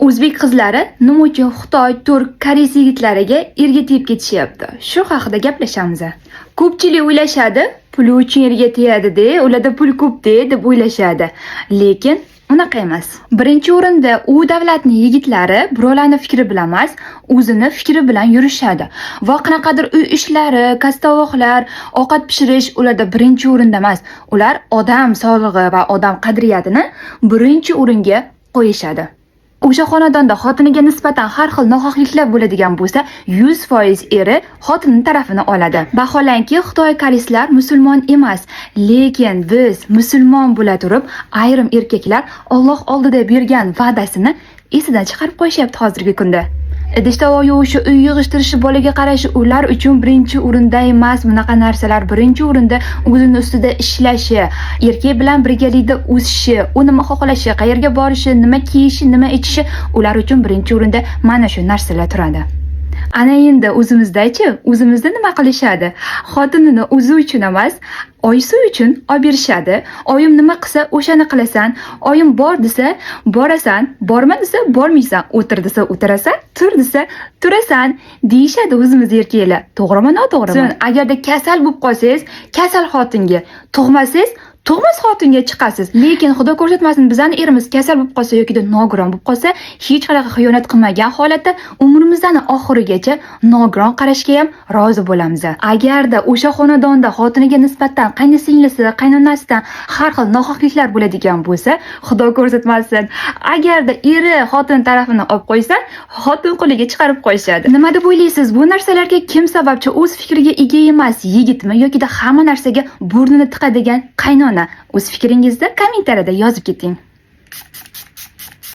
O'zbek qizlari nima uchun Xitoy, Turk, Koreys yigitlariga erga tegib ketishyapti? Shu haqida gaplashamiz. Ko'pchilik o'ylashadi, puli uchun erga tegadi-de, ularda pul ko'p-de deb o'ylashadi. Lekin unaqa emas. Birinchi o'rinda u davlatning yigitlari birovlarning fikri bilan emas, o'zini fikri bilan yurishadi. Va qanaqadir uy ishlari, kastavoklar, ovqat pishirish ularda birinchi o'rinda emas. Ular odam sog'lig'i va odam qadriyatini birinchi o'ringa qo'yishadi. O'sha xonadonda xotiniga nisbatan har xil nohaqliklar bo'ladigan bo'lsa, 100% eri xotining tarafini oladi. Vaholanki, Xitoy koreyslar musulmon emas, lekin biz musulmon bo'la turib, ayrim erkaklar Alloh oldida bergan va'dasini esidan chiqarib qo'yishyapti hozirgi kunda. Idish tovoq yuvishi, uy yig'ishtirishi, bolaga qarashi ular uchun birinchi o'rinda emas. Bunaqa narsalar birinchi o'rinda o'zining ustida ishlashi, erkak bilan birgalikda o'sishi, u nima xohlashi, qayerga borishi, nima kiyishi, nima ichishi ular uchun birinchi o'rinda mana shu narsalar turadi. Ana endi o'zimizda-chi, o'zimizda nima qilishadi? Xotinini o'zi uchun emas, oyisi uchun olib berishadi. Oyim nima qilsa, o'shani qilasan. Oyim bor desa, borasan. Borma desa, bormaysan. O'tir desa, o'tirasan. Tur desa, turasan. Deyishadi o'zimiz erkaklar. To'g'rimi, noto'g'rimi? Agarda kasal bo'lib qolsangiz, kasal xotinga, tug'masangiz, tug'mas xotinga chiqasiz. Lekin xudo ko'rsatmasin, bizning erimiz kasal bo'lib qolsa yoki nogiron bo'lib qolsa, hech qanaqa xiyonat qilmagan holatda umrimizning oxirigacha nogiron qarashga ham rozi bo'lamiz. Agarda o'sha xonadonda xotiniga nisbatan qaynosinglisi, qaynonasidan har xil nohaqliklar bo'ladigan bo'lsa, xudo ko'rsatmasin, agarda eri xotin tarafini olib qo'ysa, xotin qo'liga chiqarib qo'yishadi. Nima deb o'ylaysiz? Bu narsalarga kim sababchi? O'z fikriga ega emas yigitmi yoki hamma narsaga burnini tiqadigan qaynona? O'z fikringizni kommentariyada yozib keting.